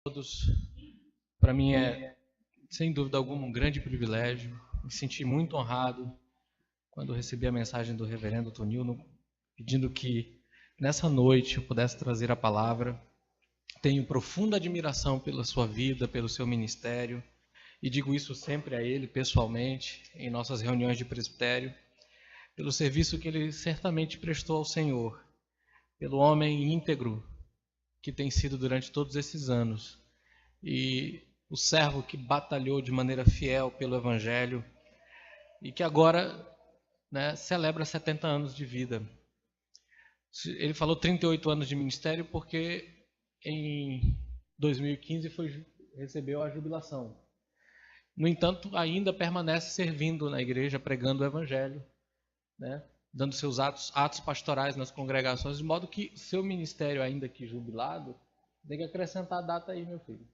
Todos, para mim é, sem dúvida alguma, um grande privilégio. Me senti muito honrado quando recebi a mensagem do reverendo Tonil, pedindo que nessa noite eu pudesse trazer a palavra. Tenho profunda admiração pela sua vida, pelo seu ministério, e digo isso sempre a ele pessoalmente, em nossas reuniões de presbitério, pelo serviço que ele certamente prestou ao Senhor, pelo homem íntegro que tem sido durante todos esses anos, e o servo que batalhou de maneira fiel pelo Evangelho e que agora, celebra 70 anos de vida. Ele falou 38 anos de ministério porque em 2015 recebeu a jubilação. No entanto, ainda permanece servindo na igreja, pregando o Evangelho, dando seus atos pastorais nas congregações, de modo que seu ministério, ainda que jubilado, tem que acrescentar a data aí, meu filho.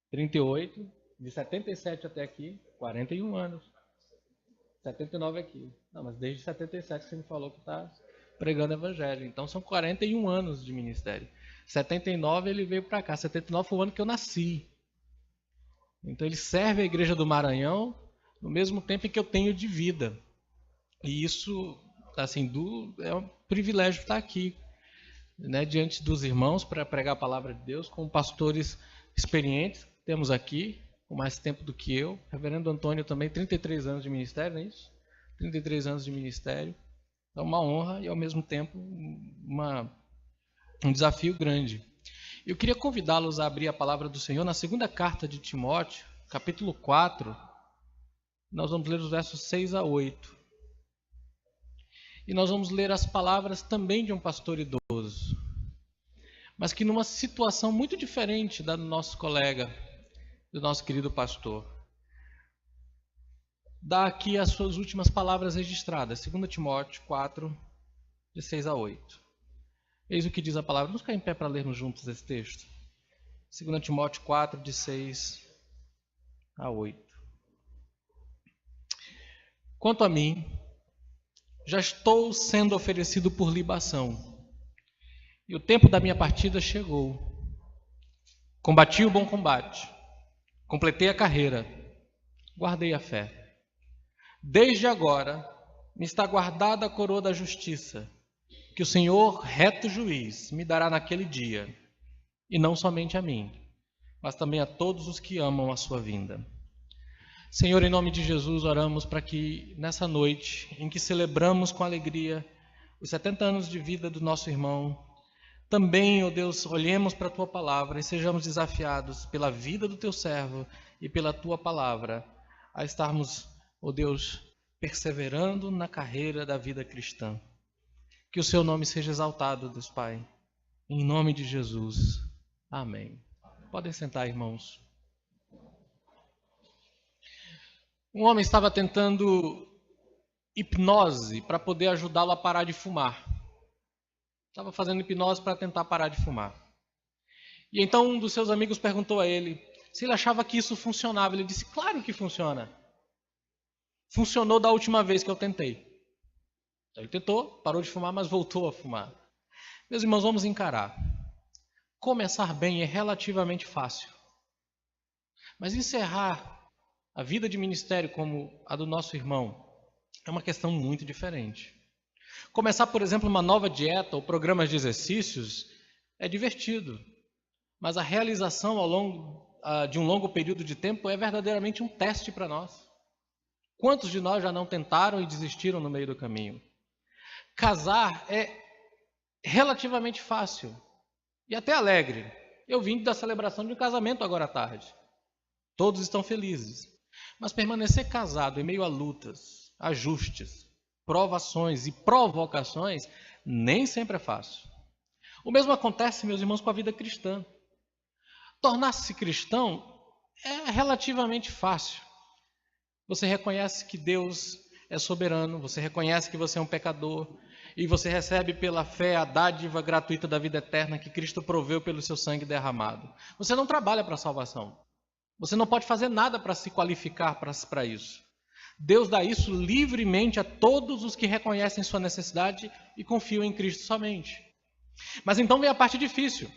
38, de 77 até aqui, 41 anos. 79 aqui. Não, mas desde 77 que você me falou que está pregando Evangelho. Então são 41 anos de ministério. 79 ele veio para cá. 79 foi o ano que eu nasci. Então ele serve a Igreja do Maranhão no mesmo tempo em que eu tenho de vida. E isso, assim, é um privilégio estar aqui, diante dos irmãos para pregar a palavra de Deus, com pastores experientes que temos aqui, com mais tempo do que eu. Reverendo Antônio também, 33 anos de ministério, não é isso? 33 anos de ministério. É uma honra e, ao mesmo tempo, um desafio grande. Eu queria convidá-los a abrir a palavra do Senhor na segunda carta de Timóteo, capítulo 4. Nós vamos ler os versos 6 a 8. E nós vamos ler as palavras também de um pastor idoso, mas que numa situação muito diferente da do nosso colega, do nosso querido pastor. Dá aqui as suas últimas palavras registradas, 2 Timóteo 4, de 6 a 8. Eis o que diz a palavra. Vamos ficar em pé para lermos juntos esse texto. 2 Timóteo 4, de 6 a 8. Quanto a mim, já estou sendo oferecido por libação, e o tempo da minha partida chegou. Combati o bom combate, completei a carreira, guardei a fé. Desde agora me está guardada a coroa da justiça, que o Senhor, reto juiz, me dará naquele dia, e não somente a mim, mas também a todos os que amam a sua vinda. Senhor, em nome de Jesus, oramos para que nessa noite, em que celebramos com alegria os 70 anos de vida do nosso irmão, também, ó Deus, olhemos para a Tua palavra e sejamos desafiados pela vida do Teu servo e pela Tua palavra a estarmos, ó Deus, perseverando na carreira da vida cristã. Que o Seu nome seja exaltado, Deus Pai, em nome de Jesus. Amém. Podem sentar, irmãos. Um homem estava tentando hipnose para poder ajudá-lo a parar de fumar. Estava fazendo hipnose para tentar parar de fumar. E então um dos seus amigos perguntou a ele se ele achava que isso funcionava. Ele disse, claro que funciona. Funcionou da última vez que eu tentei. Ele tentou, parou de fumar, mas voltou a fumar. Meus irmãos, vamos encarar. Começar bem é relativamente fácil. Mas encerrar a vida de ministério como a do nosso irmão é uma questão muito diferente. Começar, por exemplo, uma nova dieta ou programas de exercícios é divertido, mas a realização ao longo de um longo período de tempo é verdadeiramente um teste para nós. Quantos de nós já não tentaram e desistiram no meio do caminho? Casar é relativamente fácil e até alegre. Eu vim da celebração de um casamento agora à tarde. Todos estão felizes. Mas permanecer casado em meio a lutas, ajustes, provações e provocações nem sempre é fácil. O mesmo acontece, meus irmãos, com a vida cristã. Tornar-se cristão é relativamente fácil. Você reconhece que Deus é soberano, você reconhece que você é um pecador e você recebe pela fé a dádiva gratuita da vida eterna que Cristo proveu pelo seu sangue derramado. Você não trabalha para a salvação. Você não pode fazer nada para se qualificar para isso. Deus dá isso livremente a todos os que reconhecem sua necessidade e confiam em Cristo somente. Mas então vem a parte difícil.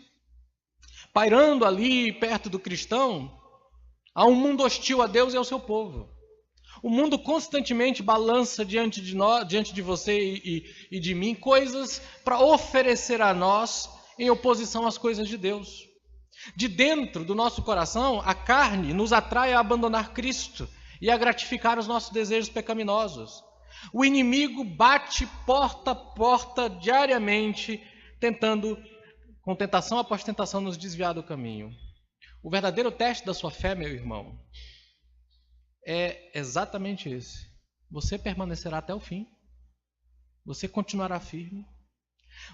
Pairando ali perto do cristão, há um mundo hostil a Deus e ao seu povo. O mundo constantemente balança diante de nós, diante de você e de mim, coisas para oferecer a nós em oposição às coisas de Deus. De dentro do nosso coração, a carne nos atrai a abandonar Cristo e a gratificar os nossos desejos pecaminosos. O inimigo bate porta a porta diariamente, tentando, com tentação após tentação, nos desviar do caminho. O verdadeiro teste da sua fé, meu irmão, é exatamente esse. Você permanecerá até o fim. Você continuará firme.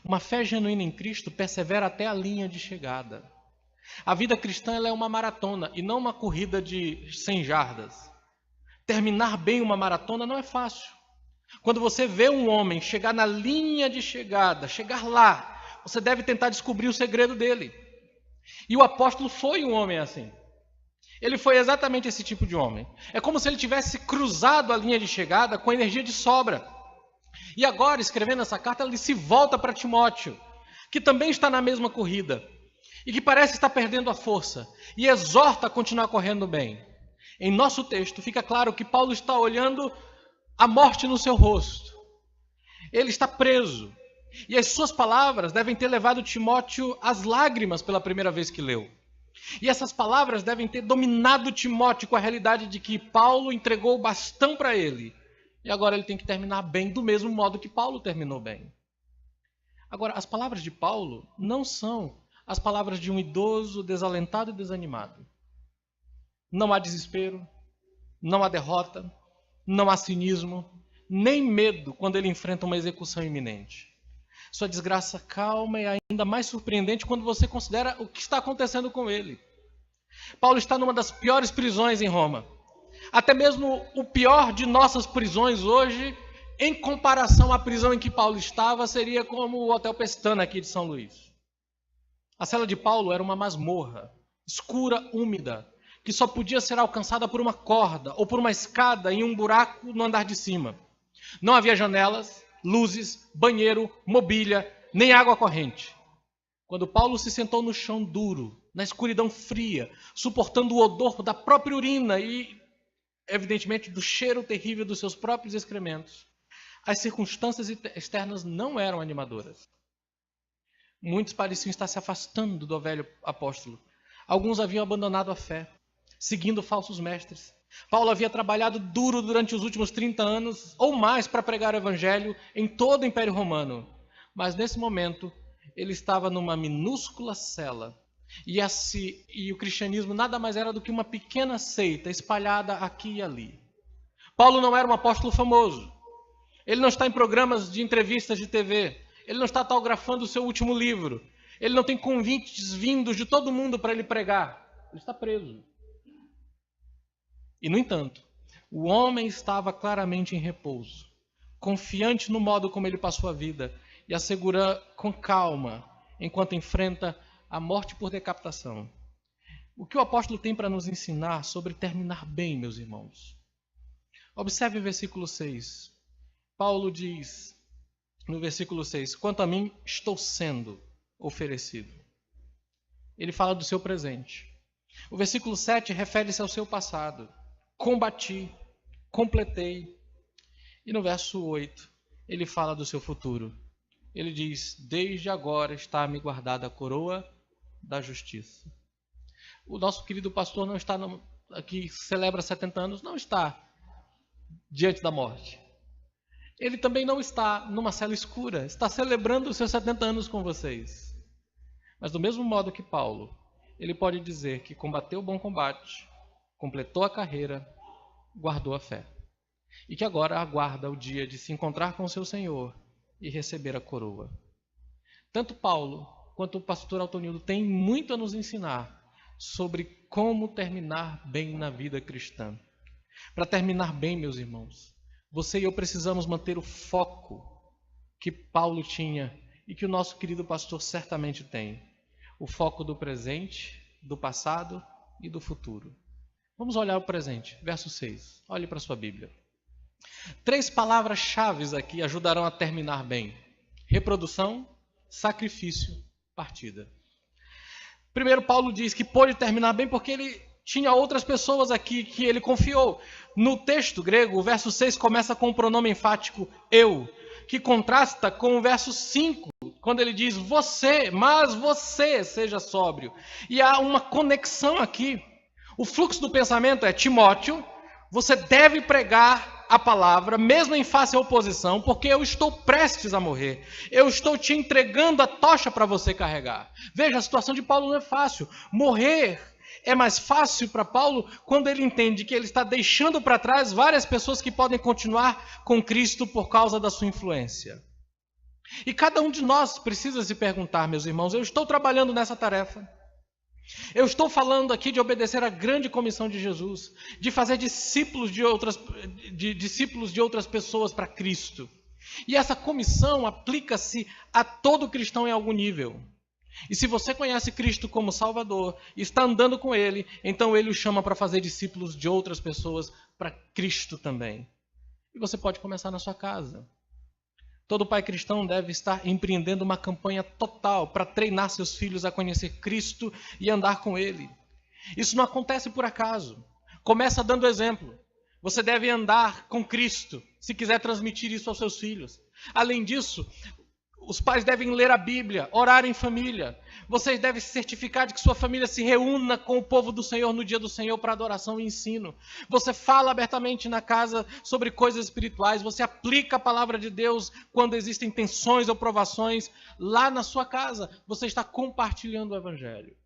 Uma fé genuína em Cristo persevera até a linha de chegada. A vida cristã ela é uma maratona e não uma corrida de 100 jardas. Terminar bem uma maratona não é fácil. Quando você vê um homem chegar na linha de chegada, chegar lá, você deve tentar descobrir o segredo dele. E o apóstolo foi um homem assim. Ele foi exatamente esse tipo de homem. É como se ele tivesse cruzado a linha de chegada com energia de sobra. E agora, escrevendo essa carta, ele se volta para Timóteo, que também está na mesma corrida, e que parece estar perdendo a força, e exorta a continuar correndo bem. Em nosso texto, fica claro que Paulo está olhando a morte no seu rosto. Ele está preso. E as suas palavras devem ter levado Timóteo às lágrimas pela primeira vez que leu. E essas palavras devem ter dominado Timóteo com a realidade de que Paulo entregou o bastão para ele. E agora ele tem que terminar bem do mesmo modo que Paulo terminou bem. Agora, as palavras de Paulo não são as palavras de um idoso desalentado e desanimado. Não há desespero, não há derrota, não há cinismo, nem medo quando ele enfrenta uma execução iminente. Sua desgraça calma é ainda mais surpreendente quando você considera o que está acontecendo com ele. Paulo está numa das piores prisões em Roma. Até mesmo o pior de nossas prisões hoje, em comparação à prisão em que Paulo estava, seria como o Hotel Pestana aqui de São Luís. A cela de Paulo era uma masmorra, escura, úmida, que só podia ser alcançada por uma corda ou por uma escada em um buraco no andar de cima. Não havia janelas, luzes, banheiro, mobília, nem água corrente. Quando Paulo se sentou no chão duro, na escuridão fria, suportando o odor da própria urina e, evidentemente, do cheiro terrível dos seus próprios excrementos, as circunstâncias externas não eram animadoras. Muitos pareciam estar se afastando do velho apóstolo. Alguns haviam abandonado a fé, seguindo falsos mestres. Paulo havia trabalhado duro durante os últimos 30 anos ou mais para pregar o evangelho em todo o Império Romano. Mas nesse momento, ele estava numa minúscula cela. E o cristianismo nada mais era do que uma pequena seita espalhada aqui e ali. Paulo não era um apóstolo famoso. Ele não está em programas de entrevistas de TV. Ele não está autografando o seu último livro. Ele não tem convites vindos de todo mundo para ele pregar. Ele está preso. E, no entanto, o homem estava claramente em repouso, confiante no modo como ele passou a vida e assegura com calma enquanto enfrenta a morte por decapitação. O que o apóstolo tem para nos ensinar sobre terminar bem, meus irmãos? Observe o versículo 6. Paulo diz, no versículo 6, quanto a mim, estou sendo oferecido. Ele fala do seu presente. O versículo 7 refere-se ao seu passado. Combati, completei. E no verso 8, ele fala do seu futuro. Ele diz, desde agora está me guardada a coroa da justiça. O nosso querido pastor não está aqui, celebra 70 anos, não está diante da morte. Ele também não está numa cela escura, está celebrando os seus 70 anos com vocês. Mas do mesmo modo que Paulo, ele pode dizer que combateu o bom combate, completou a carreira, guardou a fé. E que agora aguarda o dia de se encontrar com o seu Senhor e receber a coroa. Tanto Paulo quanto o pastor Altonildo têm muito a nos ensinar sobre como terminar bem na vida cristã. Para terminar bem, meus irmãos, você e eu precisamos manter o foco que Paulo tinha e que o nosso querido pastor certamente tem. O foco do presente, do passado e do futuro. Vamos olhar o presente, verso 6. Olhe para a sua Bíblia. 3 palavras-chave aqui ajudarão a terminar bem. Reprodução, sacrifício, partida. Primeiro, Paulo diz que pôde terminar bem porque ele tinha outras pessoas aqui que ele confiou. No texto grego, o verso 6 começa com o pronome enfático eu, que contrasta com o verso 5, quando ele diz você, mas você seja sóbrio. E há uma conexão aqui. O fluxo do pensamento é: Timóteo, você deve pregar a palavra, mesmo em face à oposição, porque eu estou prestes a morrer. Eu estou te entregando a tocha para você carregar. Veja, a situação de Paulo não é fácil. Morrer é mais fácil para Paulo quando ele entende que ele está deixando para trás várias pessoas que podem continuar com Cristo por causa da sua influência. E cada um de nós precisa se perguntar, meus irmãos, eu estou trabalhando nessa tarefa? Eu estou falando aqui de obedecer à grande comissão de Jesus, de fazer discípulos de outras pessoas para Cristo. E essa comissão aplica-se a todo cristão em algum nível. E se você conhece Cristo como Salvador e está andando com Ele, então Ele o chama para fazer discípulos de outras pessoas para Cristo também. E você pode começar na sua casa. Todo pai cristão deve estar empreendendo uma campanha total para treinar seus filhos a conhecer Cristo e andar com Ele. Isso não acontece por acaso. Começa dando exemplo. Você deve andar com Cristo se quiser transmitir isso aos seus filhos. Além disso, os pais devem ler a Bíblia, orar em família. Vocês devem se certificar de que sua família se reúna com o povo do Senhor no dia do Senhor para adoração e ensino. Você fala abertamente na casa sobre coisas espirituais. Você aplica a palavra de Deus quando existem tensões ou provações. Lá na sua casa, você está compartilhando o Evangelho.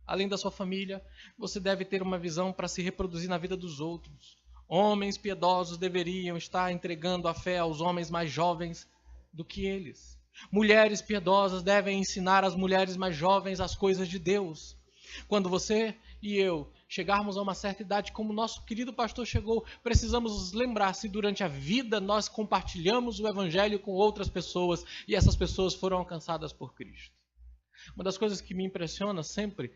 Além da sua família, você deve ter uma visão para se reproduzir na vida dos outros. Homens piedosos deveriam estar entregando a fé aos homens mais jovens do que eles. Mulheres piedosas devem ensinar às mulheres mais jovens as coisas de Deus. Quando você e eu chegarmos a uma certa idade, como nosso querido pastor chegou, precisamos nos lembrar se durante a vida nós compartilhamos o Evangelho com outras pessoas e essas pessoas foram alcançadas por Cristo. Uma das coisas que me impressiona sempre,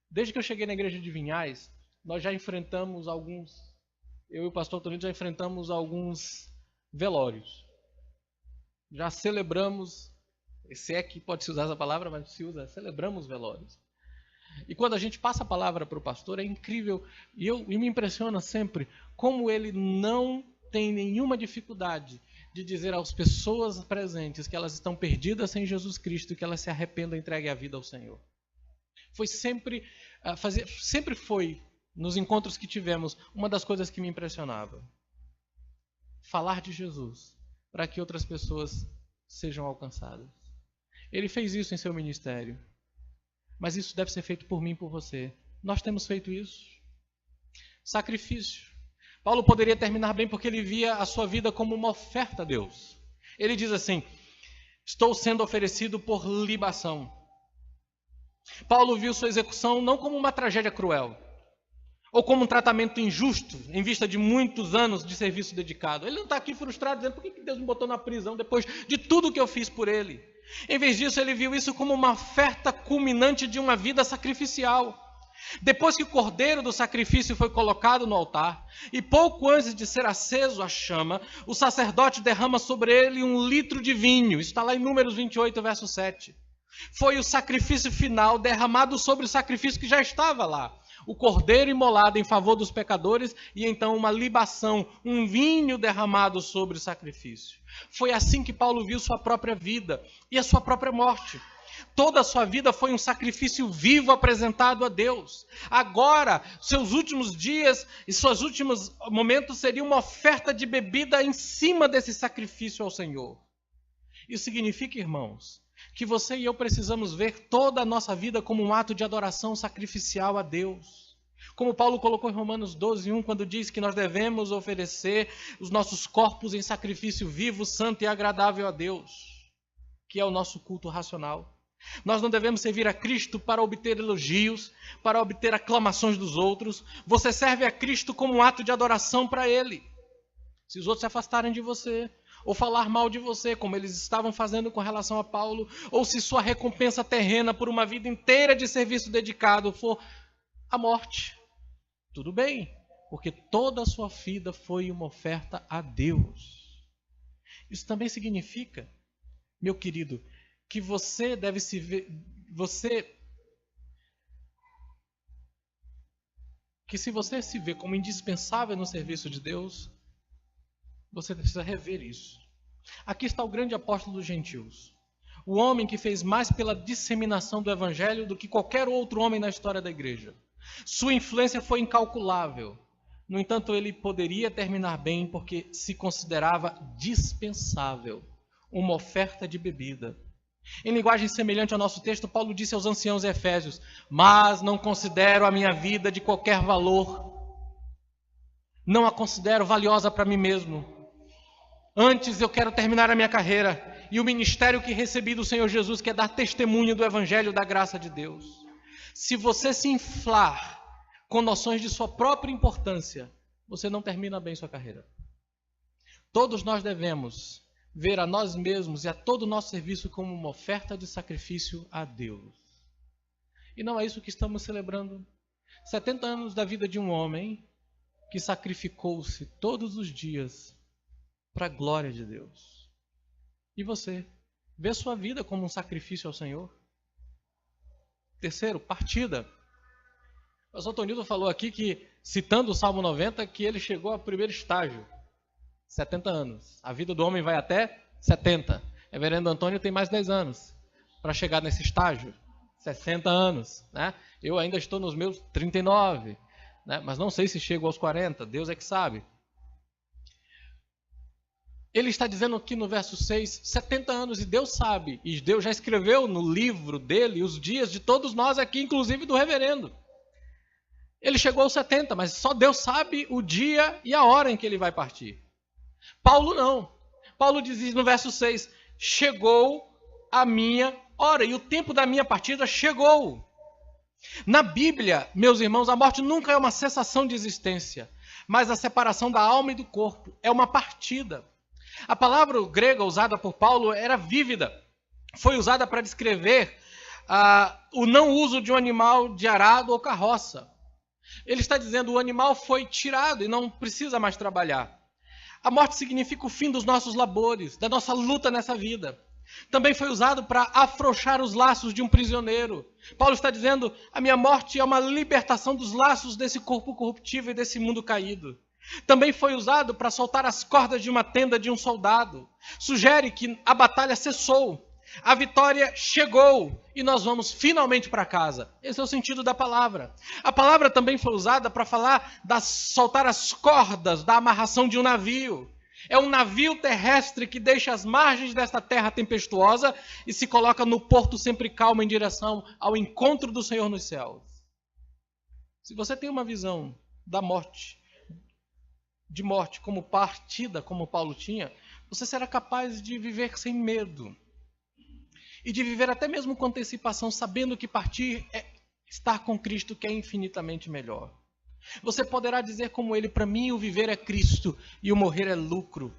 desde que eu cheguei na igreja de Vinhais, nós já enfrentamos eu e o pastor Antônio já enfrentamos alguns velórios. Já celebramos, se é que pode-se usar essa palavra, mas se usa, celebramos velórios. E quando a gente passa a palavra para o pastor, é incrível, e me impressiona sempre como ele não tem nenhuma dificuldade de dizer às pessoas presentes que elas estão perdidas sem Jesus Cristo e que elas se arrependam e entreguem a vida ao Senhor. Sempre foi, nos encontros que tivemos, uma das coisas que me impressionava. Falar de Jesus para que outras pessoas sejam alcançadas. Ele fez isso em seu ministério. Mas isso deve ser feito por mim e por você. Nós temos feito isso. Sacrifício. Paulo poderia terminar bem porque ele via a sua vida como uma oferta a Deus. Ele diz assim: estou sendo oferecido por libação. Paulo viu sua execução não como uma tragédia cruel, ou como um tratamento injusto, em vista de muitos anos de serviço dedicado. Ele não está aqui frustrado, dizendo: por que Deus me botou na prisão depois de tudo que eu fiz por ele? Em vez disso, ele viu isso como uma oferta culminante de uma vida sacrificial. Depois que o cordeiro do sacrifício foi colocado no altar, e pouco antes de ser aceso a chama, o sacerdote derrama sobre ele 1 litro de vinho. Isso está lá em Números 28, verso 7. Foi o sacrifício final derramado sobre o sacrifício que já estava lá. O cordeiro imolado em favor dos pecadores e então uma libação, um vinho derramado sobre o sacrifício. Foi assim que Paulo viu sua própria vida e a sua própria morte. Toda a sua vida foi um sacrifício vivo apresentado a Deus. Agora, seus últimos dias e seus últimos momentos seriam uma oferta de bebida em cima desse sacrifício ao Senhor. Isso significa, irmãos, que você e eu precisamos ver toda a nossa vida como um ato de adoração sacrificial a Deus. Como Paulo colocou em Romanos 12:1, quando diz que nós devemos oferecer os nossos corpos em sacrifício vivo, santo e agradável a Deus, que é o nosso culto racional. Nós não devemos servir a Cristo para obter elogios, para obter aclamações dos outros. Você serve a Cristo como um ato de adoração para Ele. Se os outros se afastarem de você, ou falar mal de você, como eles estavam fazendo com relação a Paulo, ou se sua recompensa terrena por uma vida inteira de serviço dedicado for a morte, tudo bem, porque toda a sua vida foi uma oferta a Deus. Isso também significa, meu querido, que você deve se ver, você que se você se vê como indispensável no serviço de Deus, você precisa rever isso. Aqui está o grande apóstolo dos gentios. O homem que fez mais pela disseminação do evangelho do que qualquer outro homem na história da igreja. Sua influência foi incalculável. No entanto, ele poderia terminar bem porque se considerava dispensável, uma oferta de bebida. Em linguagem semelhante ao nosso texto, Paulo disse aos anciãos efésios: mas não considero a minha vida de qualquer valor. Não a considero valiosa para mim mesmo. Antes eu quero terminar a minha carreira e o ministério que recebi do Senhor Jesus, que é dar testemunho do evangelho da graça de Deus. Se você se inflar com noções de sua própria importância, você não termina bem sua carreira. Todos nós devemos ver a nós mesmos e a todo o nosso serviço como uma oferta de sacrifício a Deus. E não é isso que estamos celebrando. 70 anos da vida de um homem que sacrificou-se todos os dias para a glória de Deus. E você, vê sua vida como um sacrifício ao Senhor? Terceiro, partida. O pastor Tonildo falou aqui que, citando o Salmo 90, que ele chegou ao primeiro estágio, 70 anos. A vida do homem vai até 70. O reverendo Antônio tem mais 10 anos para chegar nesse estágio, 60 anos. Né? Eu ainda estou nos meus 39, né? Mas não sei se chego aos 40, Deus é que sabe. Ele está dizendo aqui no verso 6, 70 anos, e Deus sabe, e Deus já escreveu no livro dele os dias de todos nós aqui, inclusive do reverendo. Ele chegou aos 70, mas só Deus sabe o dia e a hora em que ele vai partir. Paulo não. Paulo diz no verso 6, chegou a minha hora, e o tempo da minha partida chegou. Na Bíblia, meus irmãos, a morte nunca é uma cessação de existência, mas a separação da alma e do corpo é uma partida. A palavra grega usada por Paulo era vívida. Foi usada para descrever o não uso de um animal de arado ou carroça. Ele está dizendo que o animal foi tirado e não precisa mais trabalhar. A morte significa o fim dos nossos labores, da nossa luta nessa vida. Também foi usado para afrouxar os laços de um prisioneiro. Paulo está dizendo, a minha morte é uma libertação dos laços desse corpo corruptível e desse mundo caído. Também foi usado para soltar as cordas de uma tenda de um soldado. Sugere que a batalha cessou, a vitória chegou e nós vamos finalmente para casa. Esse é o sentido da palavra. A palavra também foi usada para falar de soltar as cordas da amarração de um navio. É um navio terrestre que deixa as margens desta terra tempestuosa e se coloca no porto sempre calmo em direção ao encontro do Senhor nos céus. Se você tem uma visão da morte, de morte como partida, como Paulo tinha, você será capaz de viver sem medo. E de viver até mesmo com antecipação, sabendo que partir é estar com Cristo, que é infinitamente melhor. Você poderá dizer como ele, para mim o viver é Cristo e o morrer é lucro.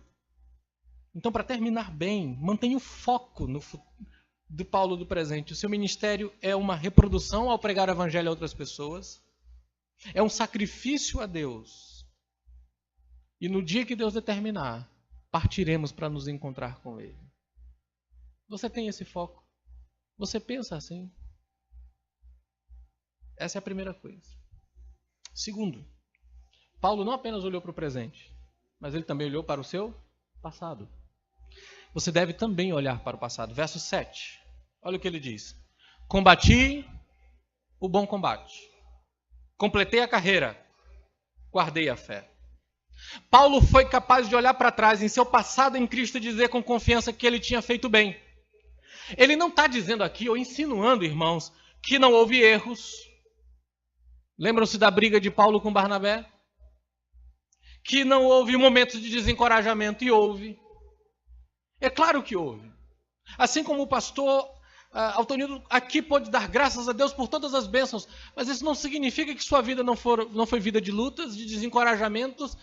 Então, para terminar bem, mantenha o foco do Paulo do presente. O seu ministério é uma reprodução ao pregar o evangelho a outras pessoas. É um sacrifício a Deus. E no dia que Deus determinar, partiremos para nos encontrar com Ele. Você tem esse foco? Você pensa assim? Essa é a primeira coisa. Segundo, Paulo não apenas olhou para o presente, mas ele também olhou para o seu passado. Você deve também olhar para o passado. Verso 7. Olha o que ele diz. Combati o bom combate. Completei a carreira. Guardei a fé. Paulo foi capaz de olhar para trás em seu passado em Cristo e dizer com confiança que ele tinha feito bem. Ele não está dizendo aqui, ou insinuando, irmãos, que não houve erros. Lembram-se da briga de Paulo com Barnabé? Que não houve momentos de desencorajamento, e houve. É claro que houve. Assim como o pastor Altonildo aqui pode dar graças a Deus por todas as bênçãos, mas isso não significa que sua vida não foi vida de lutas, de desencorajamentos,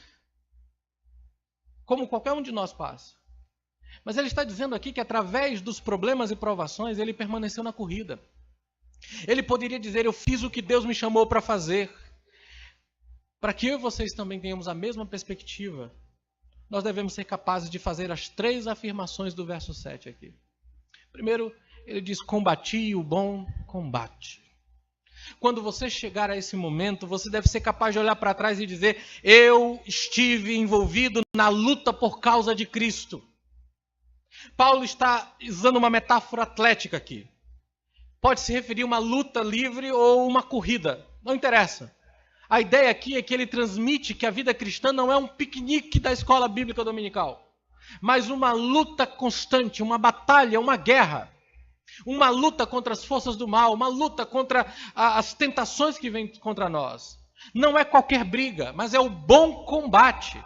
como qualquer um de nós passa. Mas ele está dizendo aqui que através dos problemas e provações, ele permaneceu na corrida. Ele poderia dizer, eu fiz o que Deus me chamou para fazer. Para que eu e vocês também tenhamos a mesma perspectiva, nós devemos ser capazes de fazer as 3 afirmações do verso 7 aqui. Primeiro, ele diz, combati o bom combate. Quando você chegar a esse momento, você deve ser capaz de olhar para trás e dizer: eu estive envolvido na luta por causa de Cristo. Paulo está usando uma metáfora atlética aqui. Pode se referir a uma luta livre ou uma corrida, não interessa. A ideia aqui é que ele transmite que a vida cristã não é um piquenique da escola bíblica dominical, mas uma luta constante, uma batalha, uma guerra. Uma luta contra as forças do mal, uma luta contra as tentações que vêm contra nós. Não é qualquer briga, mas é o bom combate.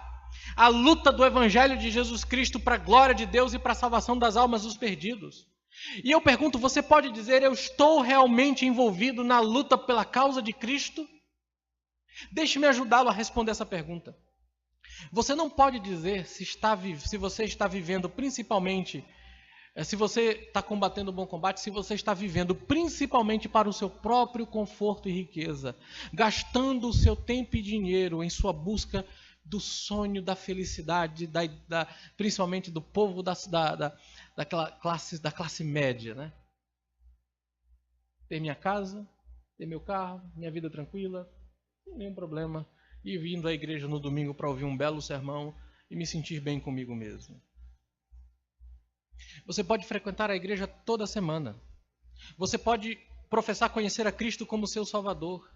A luta do Evangelho de Jesus Cristo para a glória de Deus e para a salvação das almas dos perdidos. E eu pergunto, você pode dizer: eu estou realmente envolvido na luta pela causa de Cristo? Deixe-me ajudá-lo a responder essa pergunta. Você não pode dizer se você está vivendo principalmente, se você está combatendo o bom combate, se você está vivendo principalmente para o seu próprio conforto e riqueza, gastando o seu tempo e dinheiro em sua busca do sonho, da felicidade, principalmente do povo da classe média, né? Ter minha casa, ter meu carro, minha vida tranquila, nenhum problema, e vindo à igreja no domingo para ouvir um belo sermão e me sentir bem comigo mesmo. Você pode frequentar a igreja toda semana. Você pode professar conhecer a Cristo como seu Salvador.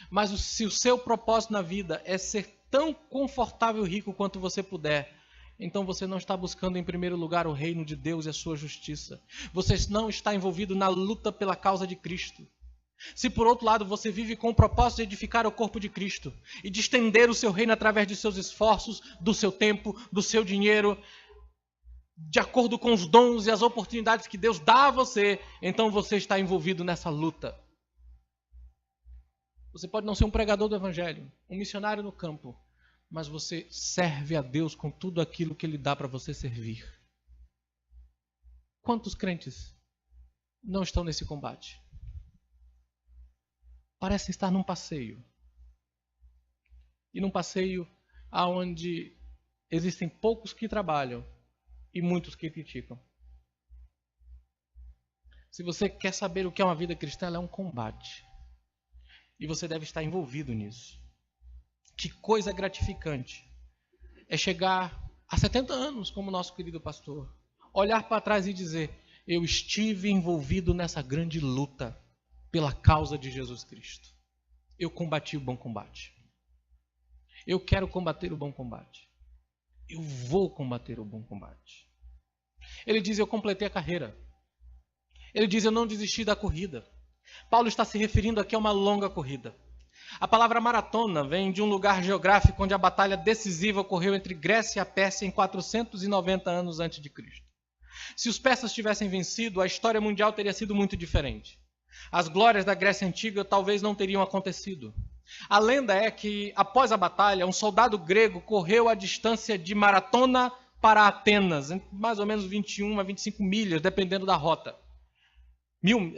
Mas se o seu propósito na vida é ser tão confortável e rico quanto você puder, então você não está buscando em primeiro lugar o reino de Deus e a sua justiça. Você não está envolvido na luta pela causa de Cristo. Se por outro lado você vive com o propósito de edificar o corpo de Cristo e de estender o seu reino através de seus esforços, do seu tempo, do seu dinheiro, de acordo com os dons e as oportunidades que Deus dá a você, então você está envolvido nessa luta. Você pode não ser um pregador do Evangelho, um missionário no campo, mas você serve a Deus com tudo aquilo que Ele dá para você servir. Quantos crentes não estão nesse combate? Parecem estar num passeio. E num passeio onde existem poucos que trabalham e muitos que criticam. Se você quer saber o que é uma vida cristã, ela é um combate. E você deve estar envolvido nisso. Que coisa gratificante é chegar a 70 anos, como nosso querido pastor, olhar para trás e dizer: eu estive envolvido nessa grande luta pela causa de Jesus Cristo. Eu combati o bom combate. Eu quero combater o bom combate. Eu vou combater o bom combate. Ele diz: eu completei a carreira. Ele diz: eu não desisti da corrida. Paulo está se referindo aqui a uma longa corrida. A palavra maratona vem de um lugar geográfico onde a batalha decisiva ocorreu entre Grécia e a Pérsia em 490 anos antes de Cristo. Se os persas tivessem vencido, a história mundial teria sido muito diferente. As glórias da Grécia Antiga talvez não teriam acontecido. A lenda é que, após a batalha, um soldado grego correu a distância de Maratona para Atenas, mais ou menos 21 a 25 milhas, dependendo da rota. 1000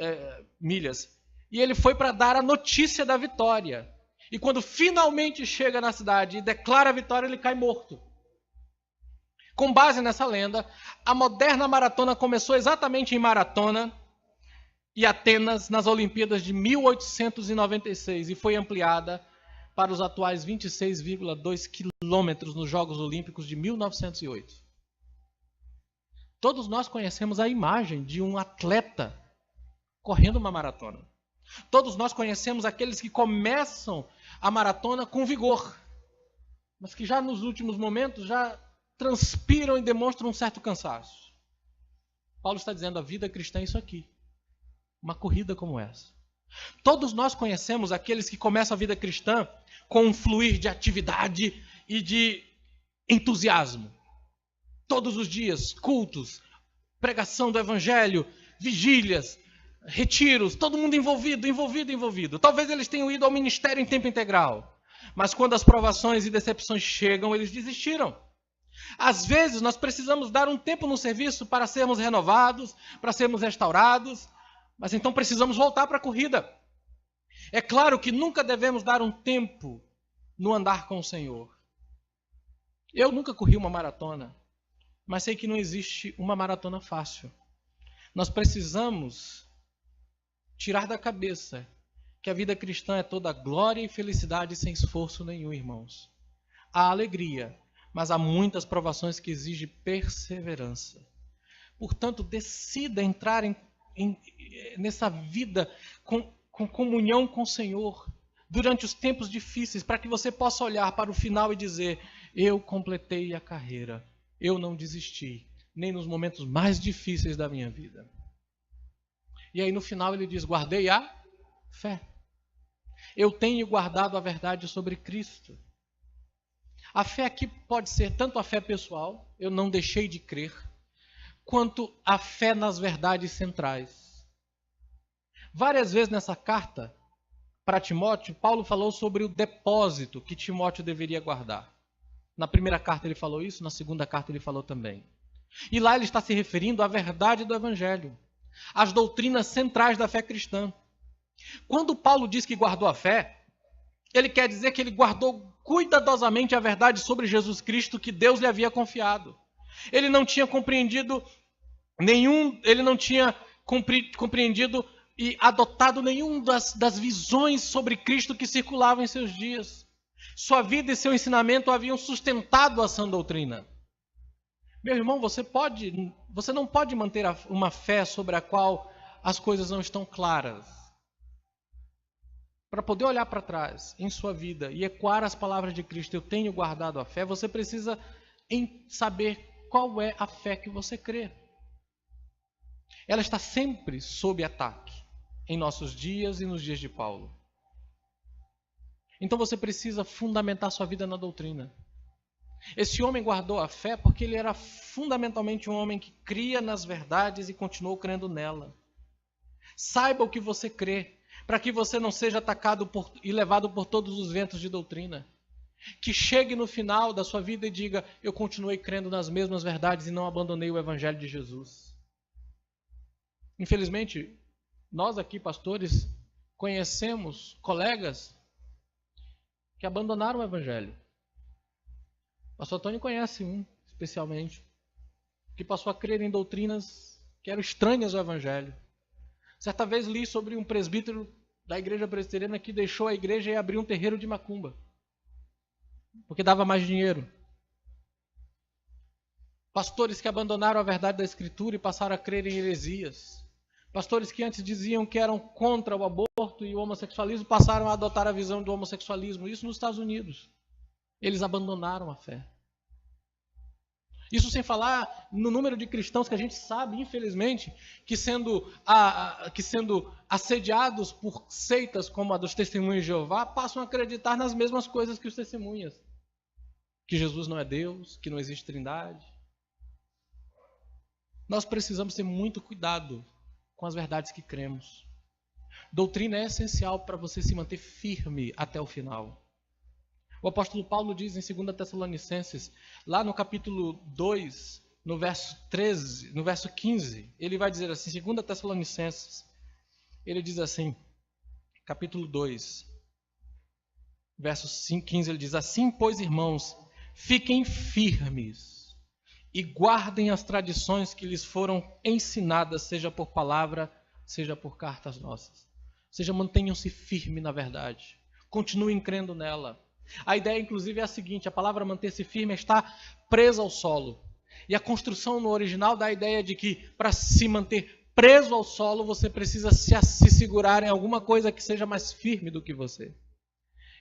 milhas. E ele foi para dar a notícia da vitória. E quando finalmente chega na cidade e declara a vitória, ele cai morto. Com base nessa lenda, a moderna maratona começou exatamente em Maratona e Atenas nas Olimpíadas de 1896 e foi ampliada para os atuais 26,2 quilômetros nos Jogos Olímpicos de 1908. Todos nós conhecemos a imagem de um atleta correndo uma maratona. Todos nós conhecemos aqueles que começam a maratona com vigor, mas que já nos últimos momentos já transpiram e demonstram um certo cansaço. Paulo está dizendo: a vida cristã é isso aqui. Uma corrida como essa. Todos nós conhecemos aqueles que começam a vida cristã com um fluir de atividade e de entusiasmo. Todos os dias, cultos, pregação do Evangelho, vigílias, retiros, todo mundo envolvido. Talvez eles tenham ido ao ministério em tempo integral, mas quando as provações e decepções chegam, eles desistiram. Às vezes nós precisamos dar um tempo no serviço para sermos renovados, para sermos restaurados, mas então precisamos voltar para a corrida. É claro que nunca devemos dar um tempo no andar com o Senhor. Eu nunca corri uma maratona, mas sei que não existe uma maratona fácil. Nós precisamos tirar da cabeça que a vida cristã é toda glória e felicidade sem esforço nenhum, irmãos. Há alegria, mas há muitas provações que exigem perseverança. Portanto, decida entrar nessa vida com comunhão com o Senhor durante os tempos difíceis, para que você possa olhar para o final e dizer: eu completei a carreira, eu não desisti, nem nos momentos mais difíceis da minha vida. E aí no final ele diz: guardei a fé. Eu tenho guardado a verdade sobre Cristo. A fé aqui pode ser tanto a fé pessoal, eu não deixei de crer, quanto a fé nas verdades centrais. Várias vezes nessa carta para Timóteo, Paulo falou sobre o depósito que Timóteo deveria guardar. Na primeira carta ele falou isso, na segunda carta ele falou também. E lá ele está se referindo à verdade do Evangelho, às doutrinas centrais da fé cristã. Quando Paulo diz que guardou a fé, ele quer dizer que ele guardou cuidadosamente a verdade sobre Jesus Cristo que Deus lhe havia confiado. Ele não tinha compreendido e adotado nenhum das visões sobre Cristo que circulavam em seus dias. Sua vida e seu ensinamento haviam sustentado a sã doutrina. Meu irmão, você não pode manter uma fé sobre a qual as coisas não estão claras. Para poder olhar para trás em sua vida e ecoar as palavras de Cristo, eu tenho guardado a fé, você precisa saber qual é a fé que você crê. Ela está sempre sob ataque em nossos dias e nos dias de Paulo. Então você precisa fundamentar sua vida na doutrina. Esse homem guardou a fé porque ele era fundamentalmente um homem que cria nas verdades e continuou crendo nela. Saiba o que você crê, para que você não seja atacado e levado por todos os ventos de doutrina. Que chegue no final da sua vida e diga: eu continuei crendo nas mesmas verdades e não abandonei o Evangelho de Jesus. Infelizmente, nós aqui, pastores, conhecemos colegas que abandonaram o Evangelho. O pastor Antônio conhece um, especialmente, que passou a crer em doutrinas que eram estranhas ao Evangelho. Certa vez li sobre um presbítero da igreja presbiteriana que deixou a igreja e abriu um terreiro de macumba, porque dava mais dinheiro. Pastores que abandonaram a verdade da Escritura e passaram a crer em heresias. Pastores que antes diziam que eram contra o aborto e o homossexualismo passaram a adotar a visão do homossexualismo. Isso nos Estados Unidos. Eles abandonaram a fé. Isso sem falar no número de cristãos que a gente sabe, infelizmente, que sendo assediados por seitas como a dos Testemunhas de Jeová, passam a acreditar nas mesmas coisas que os testemunhas. Que Jesus não é Deus, que não existe trindade. Nós precisamos ter muito cuidado com as verdades que cremos. Doutrina é essencial para você se manter firme até o final. O apóstolo Paulo diz em 2 Tessalonicenses, lá no capítulo 2, no verso 13, no verso 15, ele vai dizer assim, 2 Tessalonicenses, ele diz assim, capítulo 2, verso 15, ele diz: assim, pois, irmãos, fiquem firmes e guardem as tradições que lhes foram ensinadas, seja por palavra, seja por cartas nossas. Ou seja, mantenham-se firmes na verdade. Continuem crendo nela. A ideia, inclusive, é a seguinte: a palavra manter-se firme está presa ao solo. E a construção no original dá a ideia de que, para se manter preso ao solo, você precisa se segurar em alguma coisa que seja mais firme do que você.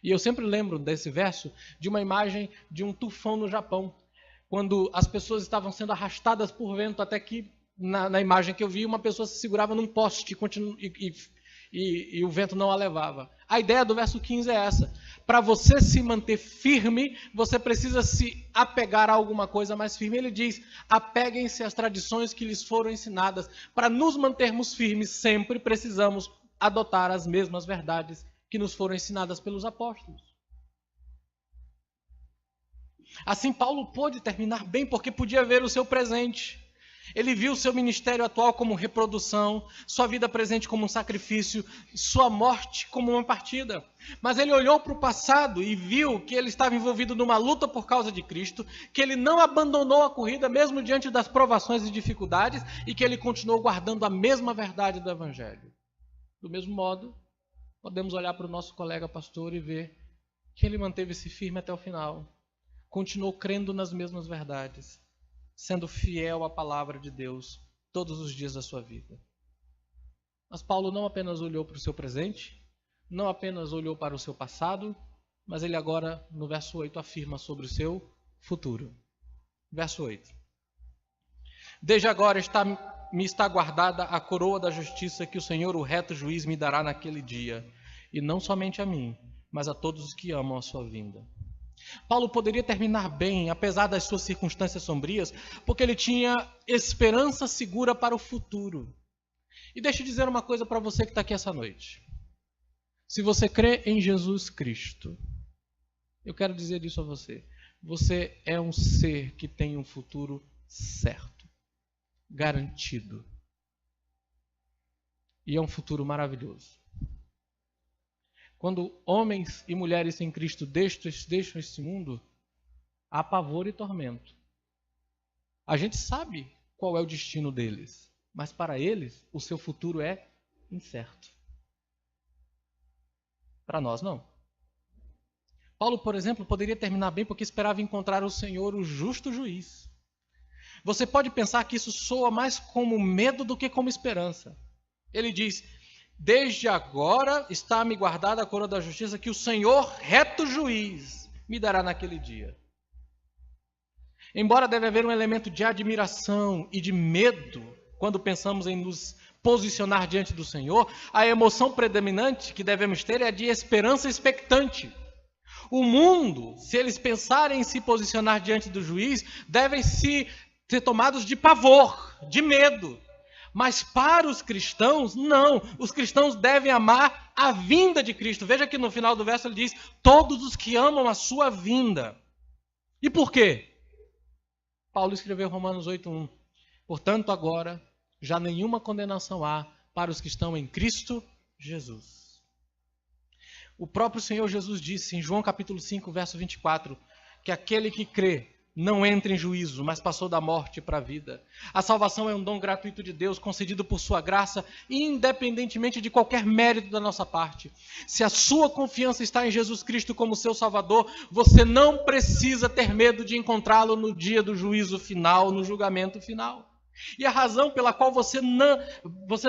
E eu sempre lembro desse verso de uma imagem de um tufão no Japão, quando as pessoas estavam sendo arrastadas por vento, até que, na imagem que eu vi, uma pessoa se segurava num poste e o vento não a levava. A ideia do verso 15 é essa: para você se manter firme, você precisa se apegar a alguma coisa mais firme. Ele diz: apeguem-se às tradições que lhes foram ensinadas. Para nos mantermos firmes, sempre precisamos adotar as mesmas verdades que nos foram ensinadas pelos apóstolos. Assim, Paulo pôde terminar bem, porque podia ver o seu presente. Ele viu o seu ministério atual como reprodução, sua vida presente como um sacrifício, sua morte como uma partida. Mas ele olhou para o passado e viu que ele estava envolvido numa luta por causa de Cristo, que ele não abandonou a corrida mesmo diante das provações e dificuldades, e que ele continuou guardando a mesma verdade do Evangelho. Do mesmo modo, podemos olhar para o nosso colega pastor e ver que ele manteve-se firme até o final, continuou crendo nas mesmas verdades, sendo fiel à palavra de Deus todos os dias da sua vida. Mas Paulo não apenas olhou para o seu presente, não apenas olhou para o seu passado, mas ele agora, no verso 8, afirma sobre o seu futuro. Verso 8. Desde agora me está guardada a coroa da justiça que o Senhor, o reto juiz, me dará naquele dia, e não somente a mim, mas a todos os que amam a sua vinda. Paulo poderia terminar bem, apesar das suas circunstâncias sombrias, porque ele tinha esperança segura para o futuro. E deixa eu dizer uma coisa para você que está aqui essa noite. Se você crê em Jesus Cristo, eu quero dizer isso a você. Você é um ser que tem um futuro certo, garantido. E é um futuro maravilhoso. Quando homens e mulheres em Cristo deixam este mundo, há pavor e tormento. A gente sabe qual é o destino deles, mas para eles o seu futuro é incerto. Para nós não. Paulo, por exemplo, poderia terminar bem porque esperava encontrar o Senhor, o justo juiz. Você pode pensar que isso soa mais como medo do que como esperança. Ele diz: desde agora está-me guardada a coroa da justiça que o Senhor, reto juiz, me dará naquele dia. Embora deve haver um elemento de admiração e de medo quando pensamos em nos posicionar diante do Senhor, a emoção predominante que devemos ter é a de esperança expectante. O mundo, se eles pensarem em se posicionar diante do juiz, devem ser tomados de pavor, de medo. Mas para os cristãos, não. Os cristãos devem amar a vinda de Cristo. Veja que no final do verso ele diz: todos os que amam a sua vinda. E por quê? Paulo escreveu Romanos 8:1. Portanto, agora, já nenhuma condenação há para os que estão em Cristo Jesus. O próprio Senhor Jesus disse em João capítulo 5, verso 24, que aquele que crê não entra em juízo, mas passou da morte para a vida. A salvação é um dom gratuito de Deus, concedido por sua graça, independentemente de qualquer mérito da nossa parte. Se a sua confiança está em Jesus Cristo como seu Salvador, você não precisa ter medo de encontrá-lo no dia do juízo final, no julgamento final. E a razão pela qual você não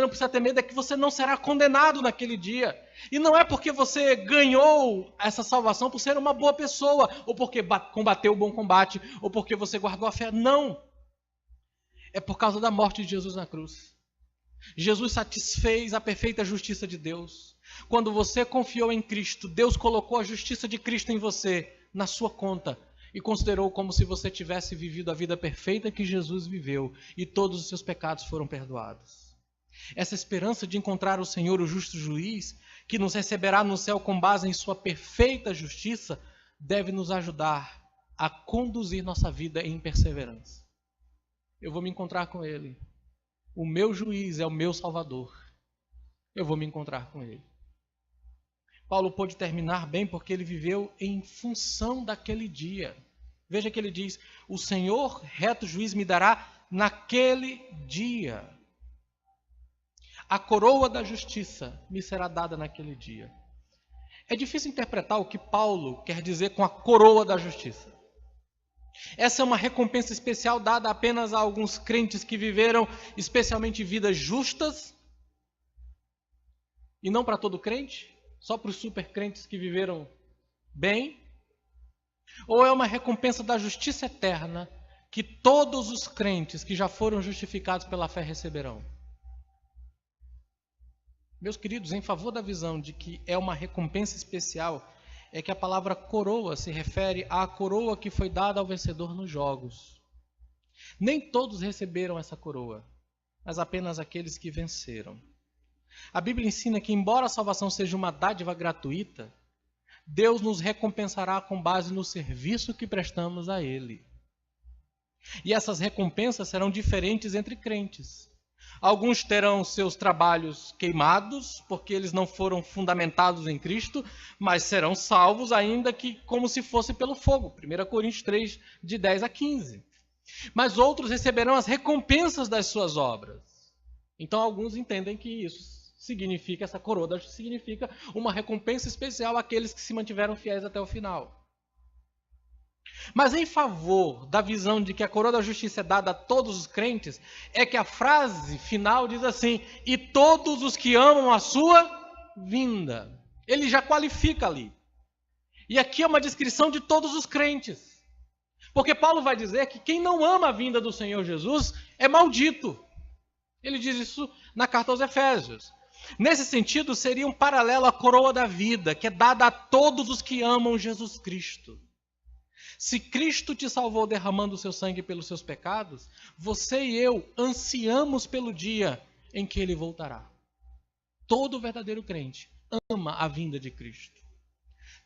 precisa ter medo é que você não será condenado naquele dia. E não é porque você ganhou essa salvação por ser uma boa pessoa, ou porque combateu o bom combate, ou porque você guardou a fé. Não. É por causa da morte de Jesus na cruz. Jesus satisfez a perfeita justiça de Deus. Quando você confiou em Cristo, Deus colocou a justiça de Cristo em você, na sua conta, e considerou como se você tivesse vivido a vida perfeita que Jesus viveu, e todos os seus pecados foram perdoados. Essa esperança de encontrar o Senhor, o justo juiz, que nos receberá no céu com base em sua perfeita justiça, deve nos ajudar a conduzir nossa vida em perseverança. Eu vou me encontrar com Ele. O meu juiz é o meu Salvador. Eu vou me encontrar com Ele. Paulo pôde terminar bem porque ele viveu em função daquele dia. Veja que ele diz: o Senhor, reto juiz, me dará naquele dia. A coroa da justiça me será dada naquele dia. É difícil interpretar o que Paulo quer dizer com a coroa da justiça. Essa é uma recompensa especial dada apenas a alguns crentes que viveram especialmente vidas justas, e não para todo crente, só para os super crentes que viveram bem. Ou é uma recompensa da justiça eterna que todos os crentes que já foram justificados pela fé receberão? Meus queridos, em favor da visão de que é uma recompensa especial, é que a palavra coroa se refere à coroa que foi dada ao vencedor nos jogos. Nem todos receberam essa coroa, mas apenas aqueles que venceram. A Bíblia ensina que, embora a salvação seja uma dádiva gratuita, Deus nos recompensará com base no serviço que prestamos a Ele. E essas recompensas serão diferentes entre crentes. Alguns terão seus trabalhos queimados, porque eles não foram fundamentados em Cristo, mas serão salvos ainda que como se fosse pelo fogo. 1 Coríntios 3, de 10 a 15. Mas outros receberão as recompensas das suas obras. Então alguns entendem que isso essa coroa da justiça significa uma recompensa especial àqueles que se mantiveram fiéis até o final. Mas em favor da visão de que a coroa da justiça é dada a todos os crentes, é que a frase final diz assim: e todos os que amam a sua vinda. Ele já qualifica ali. E aqui é uma descrição de todos os crentes. Porque Paulo vai dizer que quem não ama a vinda do Senhor Jesus é maldito. Ele diz isso na carta aos Efésios. Nesse sentido, seria um paralelo à coroa da vida, que é dada a todos os que amam Jesus Cristo. Se Cristo te salvou derramando o seu sangue pelos seus pecados, você e eu ansiamos pelo dia em que ele voltará. Todo verdadeiro crente ama a vinda de Cristo.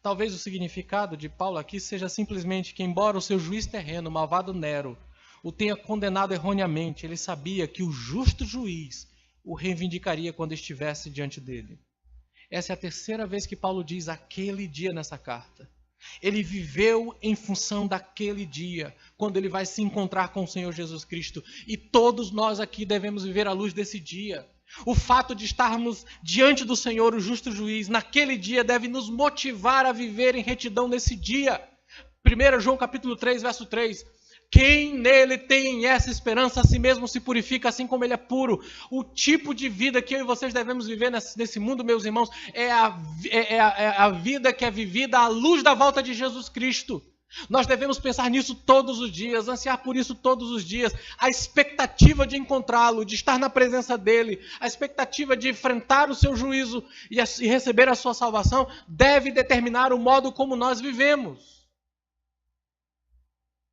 Talvez o significado de Paulo aqui seja simplesmente que, embora o seu juiz terreno, o malvado Nero, o tenha condenado erroneamente, ele sabia que o justo juiz o reivindicaria quando estivesse diante dele. Essa é a terceira vez que Paulo diz aquele dia nessa carta. Ele viveu em função daquele dia, quando ele vai se encontrar com o Senhor Jesus Cristo. E todos nós aqui devemos viver à luz desse dia. O fato de estarmos diante do Senhor, o justo juiz, naquele dia deve nos motivar a viver em retidão nesse dia. 1 João capítulo 3, verso 3. Quem nele tem essa esperança, a si mesmo se purifica, assim como ele é puro. O tipo de vida que eu e vocês devemos viver nesse mundo, meus irmãos, é a vida que é vivida à luz da volta de Jesus Cristo. Nós devemos pensar nisso todos os dias, ansiar por isso todos os dias. A expectativa de encontrá-lo, de estar na presença dele, a expectativa de enfrentar o seu juízo e receber a sua salvação, deve determinar o modo como nós vivemos.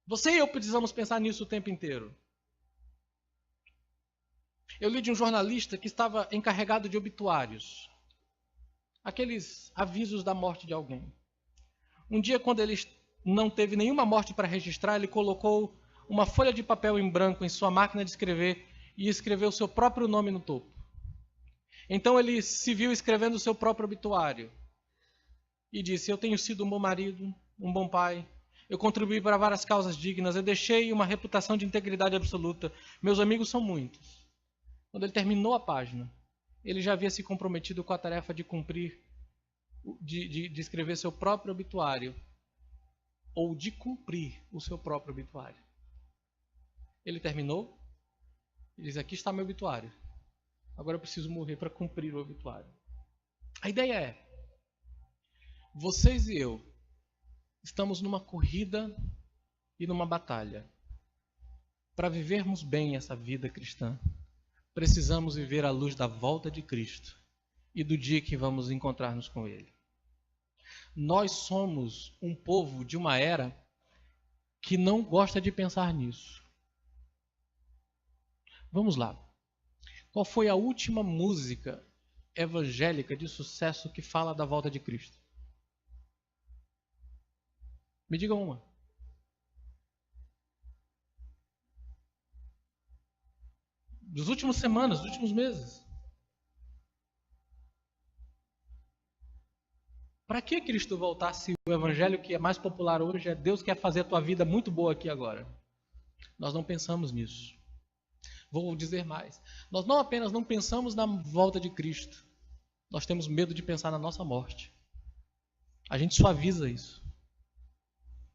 Você e eu precisamos pensar nisso o tempo inteiro. Eu li de um jornalista que estava encarregado de obituários. Aqueles avisos da morte de alguém. Um dia, quando ele não teve nenhuma morte para registrar, ele colocou uma folha de papel em branco em sua máquina de escrever e escreveu o seu próprio nome no topo. Então ele se viu escrevendo o seu próprio obituário. E disse: eu tenho sido um bom marido, um bom pai. Eu contribuí para várias causas dignas, eu deixei uma reputação de integridade absoluta. Meus amigos são muitos. Quando ele terminou a página, ele já havia se comprometido com a tarefa de cumprir, de escrever seu próprio obituário, ou de cumprir o seu próprio obituário. Ele terminou, e diz: aqui está meu obituário. Agora eu preciso morrer para cumprir o obituário. A ideia é, vocês e eu, estamos numa corrida e numa batalha. Para vivermos bem essa vida cristã, precisamos viver à luz da volta de Cristo e do dia que vamos encontrar-nos com Ele. Nós somos um povo de uma era que não gosta de pensar nisso. Vamos lá. Qual foi a última música evangélica de sucesso que fala da volta de Cristo? Me diga uma. Dos últimos semanas, dos últimos meses. Para que Cristo voltar se o evangelho que é mais popular hoje é Deus quer fazer a tua vida muito boa aqui agora? Nós não pensamos nisso. Vou dizer mais. Nós não apenas não pensamos na volta de Cristo. Nós temos medo de pensar na nossa morte. A gente suaviza isso.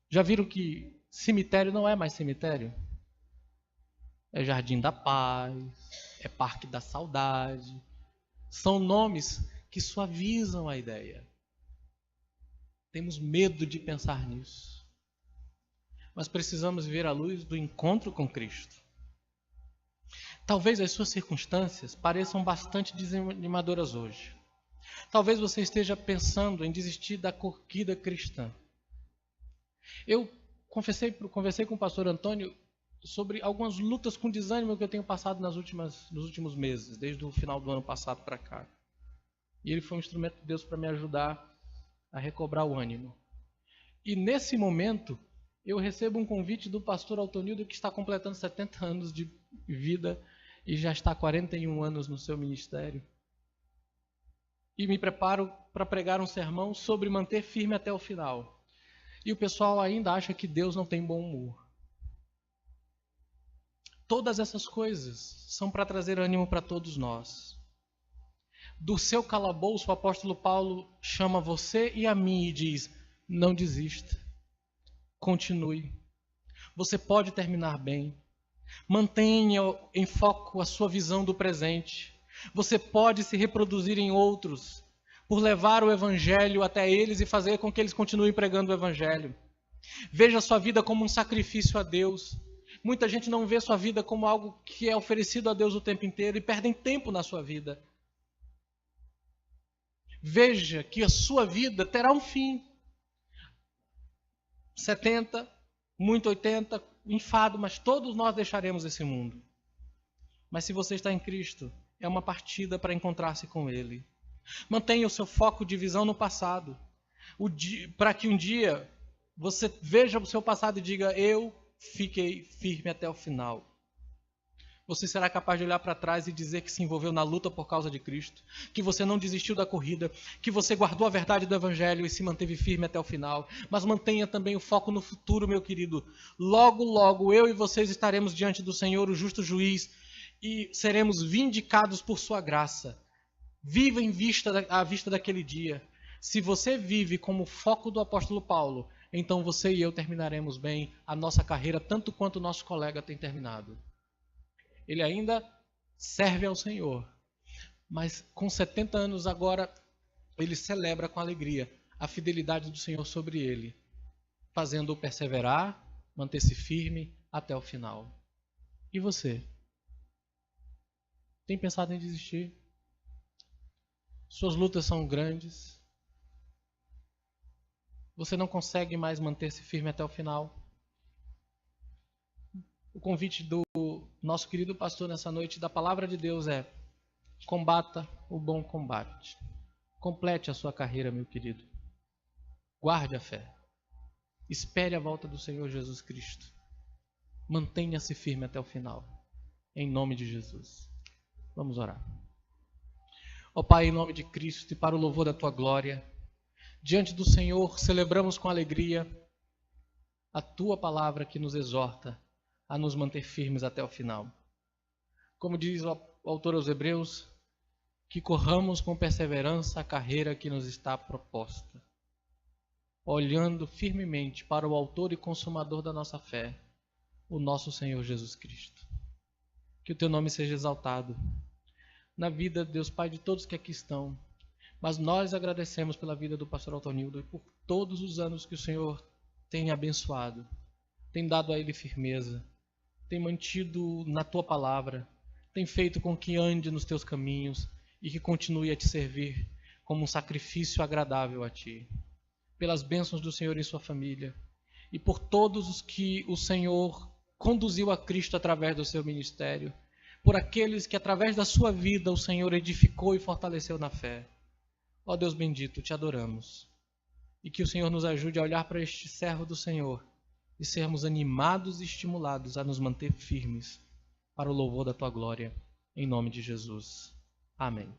Já viram que cemitério não é mais cemitério? É Jardim da Paz, é Parque da Saudade. São nomes que suavizam a ideia. Temos medo de pensar nisso. Mas precisamos viver à luz do encontro com Cristo. Talvez as suas circunstâncias pareçam bastante desanimadoras hoje. Talvez você esteja pensando em desistir da corrida cristã. Eu conversei com o pastor Antônio sobre algumas lutas com desânimo que eu tenho passado nos últimos meses, desde o final do ano passado para cá. E ele foi um instrumento de Deus para me ajudar a recobrar o ânimo. E nesse momento, eu recebo um convite do pastor Altonildo, que está completando 70 anos de vida e já está há 41 anos no seu ministério. E me preparo para pregar um sermão sobre manter firme até o final. E o pessoal ainda acha que Deus não tem bom humor. Todas essas coisas são para trazer ânimo para todos nós. Do seu calabouço, o apóstolo Paulo chama você e a mim e diz: não desista, continue. Você pode terminar bem. Mantenha em foco a sua visão do presente. Você pode se reproduzir em outros por levar o evangelho até eles e fazer com que eles continuem pregando o evangelho. Veja a sua vida como um sacrifício a Deus. Muita gente não vê sua vida como algo que é oferecido a Deus o tempo inteiro e perdem tempo na sua vida. Veja que a sua vida terá um fim. 70, muito 80, enfado, mas todos nós deixaremos esse mundo. Mas se você está em Cristo, é uma partida para encontrar-se com Ele. Mantenha o seu foco de visão no passado, para que um dia você veja o seu passado e diga: eu fiquei firme até o final. Você será capaz de olhar para trás e dizer que se envolveu na luta por causa de Cristo, que você não desistiu da corrida, que você guardou a verdade do Evangelho e se manteve firme até o final. Mas mantenha também o foco no futuro, meu querido. Logo, logo, eu e vocês estaremos diante do Senhor, o justo juiz, e seremos vindicados por sua graça. Viva à vista daquele dia. Se você vive como foco do apóstolo Paulo, então você e eu terminaremos bem a nossa carreira, tanto quanto o nosso colega tem terminado. Ele ainda serve ao Senhor, mas com 70 anos agora, ele celebra com alegria a fidelidade do Senhor sobre ele, fazendo-o perseverar, manter-se firme até o final. E você? Tem pensado em desistir? Suas lutas são grandes. Você não consegue mais manter-se firme até o final. O convite do nosso querido pastor nessa noite da palavra de Deus é: combata o bom combate. Complete a sua carreira, meu querido. Guarde a fé. Espere a volta do Senhor Jesus Cristo. Mantenha-se firme até o final. Em nome de Jesus. Vamos orar. Ó Pai, em nome de Cristo e para o louvor da Tua glória, diante do Senhor celebramos com alegria a Tua palavra que nos exorta a nos manter firmes até o final. Como diz o autor aos Hebreus, que corramos com perseverança a carreira que nos está proposta, olhando firmemente para o autor e consumador da nossa fé, o nosso Senhor Jesus Cristo. Que o Teu nome seja exaltado na vida, Deus Pai, de todos que aqui estão, mas nós agradecemos pela vida do pastor Altonildo e por todos os anos que o Senhor tem abençoado, tem dado a ele firmeza, tem mantido na Tua palavra, tem feito com que ande nos Teus caminhos e que continue a Te servir como um sacrifício agradável a Ti. Pelas bênçãos do Senhor em sua família e por todos os que o Senhor conduziu a Cristo através do seu ministério, por aqueles que através da sua vida o Senhor edificou e fortaleceu na fé. Ó Deus bendito, Te adoramos. E que o Senhor nos ajude a olhar para este servo do Senhor e sermos animados e estimulados a nos manter firmes para o louvor da Tua glória, em nome de Jesus. Amém.